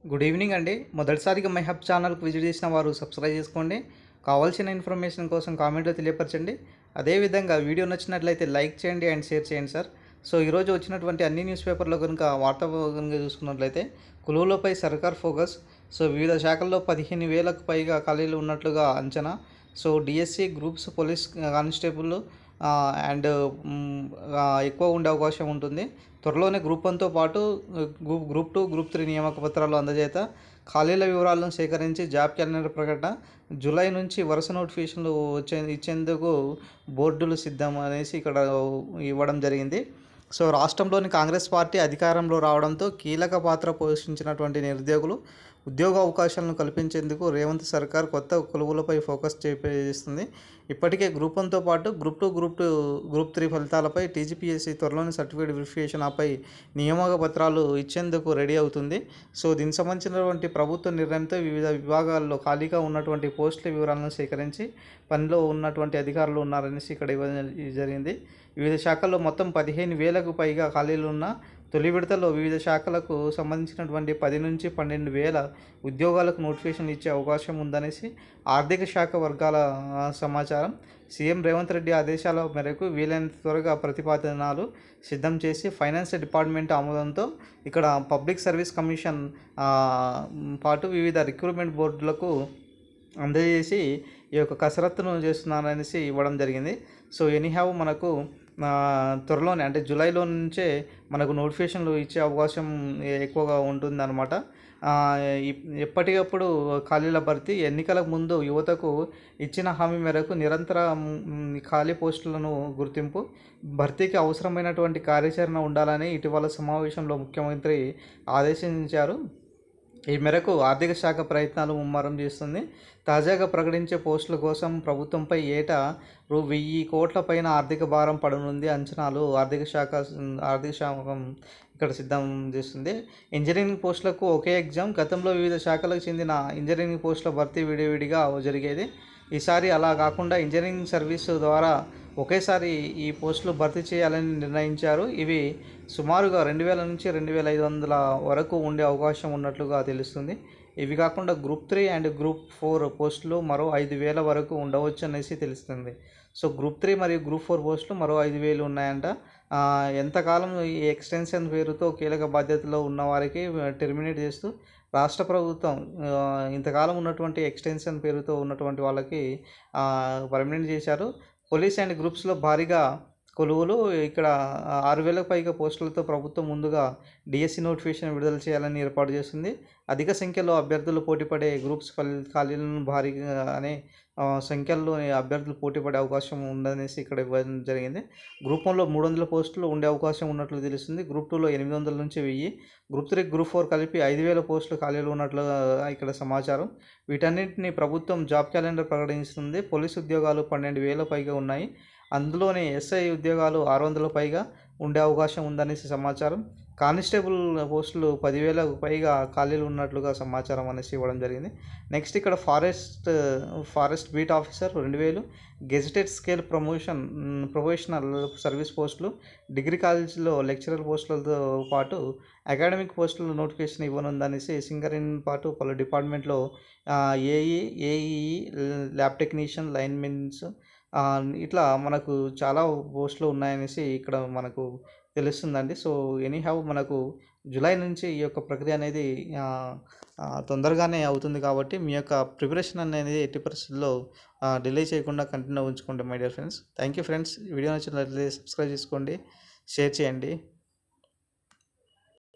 Good evening అండి. మొదటిసారిగా my hub ఛానల్‌కి విజిట్ చేసిన వారు సబ్స్క్రైబ్ చేసుకోండి. కావాల్సిన ఇన్ఫర్మేషన్ కోసం కామెంట్‌లో తెలియపరచండి. అదేవిధంగా వీడియో నచ్చినట్లయితే లైక్ చేయండి అండ్ షేర్ చేయండి సార్. సో ఈరోజు వచ్చినటువంటి అన్ని న్యూస్ పేపర్‌లో గనుక వార్త గనుక చూసుకున్నట్లయితే కొలువులపై సర్కార్ ఫోకస్. సో వివిధ శాఖల్లో 15,000కు పైగా ఖాళీలు ఉన్నట్లుగా అంచనా. So DSC, groups, police constable and ఎక్కువ ఉండే అవకాశం ఉంటుంది. త్వరలోనే గ్రూప్ 1తో పాటు గ్రూప్ 2, గ్రూప్ 3 నియామక పత్రాలు అందజేత. ఖాళీల వివరాలను సేకరించి జాబ్ క్యాలెండర్ ప్రకటన. జూలై నుంచి వరుస నోటిఫికేషన్లు ఇచ్చేందుకు బోర్డులు సిద్ధం అనేసి ఇక్కడ ఇవ్వడం జరిగింది. సో రాష్ట్రంలోని కాంగ్రెస్ పార్టీ అధికారంలో రావడంతో కీలక పాత్ర పోషించినటువంటి నిరుద్యోగులు ఉద్యోగ అవకాశాలను కల్పించేందుకు రేవంత్ సర్కార్ కొత్త కొలువులపై ఫోకస్ చేస్తుంది. ఇప్పటికే గ్రూప్ 1తో పాటు గ్రూప్ 2, గ్రూప్ 3 ఫలితాలపై టీజీపీఎస్సీ త్వరలోని సర్టిఫికేట్ వెరిఫికేషన్ ఆపై నియామక పత్రాలు ఇచ్చేందుకు రెడీ అవుతుంది. సో దీనికి సంబంధించినటువంటి ప్రభుత్వ నిర్ణయంతో వివిధ విభాగాల్లో ఖాళీగా ఉన్నటువంటి పోస్టుల వివరాలను సేకరించి పనిలో ఉన్నటువంటి అధికారులు ఉన్నారనేసి ఇక్కడ ఇవ్వడం జరిగింది. వివిధ శాఖల్లో మొత్తం 15,000కు పైగా ఖాళీలు ఉన్న తొలి విడతలో వివిధ శాఖలకు సంబంధించినటువంటి 10 నుంచి 12,000 ఉద్యోగాలకు నోటిఫికేషన్ ఇచ్చే అవకాశం ఉందనేసి ఆర్థిక శాఖ వర్గాల సమాచారం. సీఎం రేవంత్ రెడ్డి ఆదేశాల మేరకు వీలైనంత త్వరగా ప్రతిపాదనలు సిద్ధం చేసి ఫైనాన్స్ డిపార్ట్మెంట్ ఆమోదంతో ఇక్కడ పబ్లిక్ సర్వీస్ కమిషన్ పాటు వివిధ రిక్రూట్మెంట్ బోర్డులకు అందజేసి ఈ యొక్క కసరత్తును చేస్తున్నారనేసి ఇవ్వడం జరిగింది. సో ఎనీహౌ మనకు త్వరలోనే అంటే జూలైలో నుంచే మనకు నోటిఫికేషన్లు ఇచ్చే అవకాశం ఎక్కువగా ఉంటుందన్నమాట. ఎప్పటికప్పుడు ఖాళీల భర్తీ, ఎన్నికలకు ముందు యువతకు ఇచ్చిన హామీ మేరకు నిరంతర ఖాళీ పోస్టులను గుర్తింపు, భర్తీకి అవసరమైనటువంటి కార్యాచరణ ఉండాలని ఇటీవల సమావేశంలో ముఖ్యమంత్రి ఆదేశించారు. ఈ మేరకు ఆర్థిక శాఖ ప్రయత్నాలు ముమ్మరం చేస్తుంది. తాజాగా ప్రకటించే పోస్టుల కోసం ప్రభుత్వంపై ఏటా రూ. 1,000 కోట్ల పైన ఆర్థిక భారం పడనుంది అంచనాలు ఆర్థిక శాఖ ఇక్కడ సిద్ధం చేస్తుంది. ఇంజనీరింగ్ పోస్టులకు ఒకే ఎగ్జామ్. గతంలో వివిధ శాఖలకు చెందిన ఇంజనీరింగ్ పోస్టుల భర్తీ విడివిడిగా జరిగేది. ఈసారి అలా కాకుండా ఇంజనీరింగ్ సర్వీసు ద్వారా ఒకేసారి ఈ పోస్టులు భర్తీ చేయాలని నిర్ణయించారు. ఇవి సుమారుగా 2,000 నుంచి 2,500 వరకు ఉండే అవకాశం ఉన్నట్లుగా తెలుస్తుంది. ఇవి కాకుండా గ్రూప్ 3 అండ్ గ్రూప్ 4 పోస్టులు మరో 5,000 వరకు ఉండవచ్చు అనేసి తెలుస్తుంది. సో గ్రూప్ 3 మరియు గ్రూప్ 4 పోస్టులు మరో 5,000 ఉన్నాయంట. ఎంతకాలం ఈ ఎక్స్టెన్షన్ పేరుతో కీలక బాధ్యతలో ఉన్న వారికి టెర్మినేట్ చేస్తూ రాష్ట్ర ప్రభుత్వం ఇంతకాలం ఉన్నటువంటి ఎక్స్టెన్షన్ పేరుతో ఉన్నటువంటి వాళ్ళకి పర్మనెంట్ చేశారు. పోలీస్ అండ్ గ్రూప్స్లో భారీగా కొలువులు. ఇక్కడ 6,000కు పైగా పోస్టులతో ప్రభుత్వం ముందుగా డిఎస్సి నోటిఫికేషన్ విడుదల చేయాలని ఏర్పాటు చేస్తుంది. అధిక సంఖ్యలో అభ్యర్థులు పోటీపడే గ్రూప్స్ ఖాళీలను భారీగానే సంఖ్యలో అభ్యర్థులు పోటీపడే అవకాశం ఉందనేసి ఇక్కడ ఇవ్వడం జరిగింది. గ్రూప్ 1లో 300 పోస్టులు ఉండే అవకాశం ఉన్నట్లు తెలుస్తుంది. గ్రూప్ 2లో 800 నుంచి 1,000, గ్రూప్ 3, గ్రూప్ 4 కలిపి 5,000 పోస్టులు ఖాళీలు ఉన్నట్లుగా ఇక్కడ సమాచారం. వీటన్నింటినీ ప్రభుత్వం జాబ్ క్యాలెండర్ ప్రకటిస్తుంది. పోలీసు ఉద్యోగాలు 12,000 పైగా ఉన్నాయి. అందులోనే ఎస్ఐ ఉద్యోగాలు 600 పైగా ఉండే అవకాశం ఉందనేసి సమాచారం. కానిస్టేబుల్ పోస్టులు 10,000కు పైగా ఖాళీలు ఉన్నట్లుగా సమాచారం అనేసి ఇవ్వడం జరిగింది. నెక్స్ట్ ఇక్కడ forest beat officer 2,000, gazetted scale professional service పోస్టులు, డిగ్రీ కాలేజీలో లెక్చరర్ పోస్టులతో పాటు అకాడమిక్ పోస్టులు నోటిఫికేషన్ ఇవ్వనుందనేసి సింగరేణి పాటు పలు డిపార్ట్మెంట్లో ఏఈఈ, ల్యాబ్ టెక్నీషియన్, లైన్మెన్స్ ఇట్లా మనకు చాలా పోస్టులు ఉన్నాయనేసి ఇక్కడ మనకు తెలుస్తుందండి. సో ఎనీహౌ మనకు జూలై నుంచి ఈ యొక్క ప్రక్రియ అనేది తొందరగానే అవుతుంది కాబట్టి మీ యొక్క ప్రిపరేషన్ అనేది ఎట్టి పరిస్థితుల్లో డిలే చేయకుండా కంటిన్యూ ఉంచుకోండి my dear friends. Thank you friends. Video నచ్చినట్లయితే సబ్స్క్రైబ్ చేసుకోండి, షేర్ చేయండి.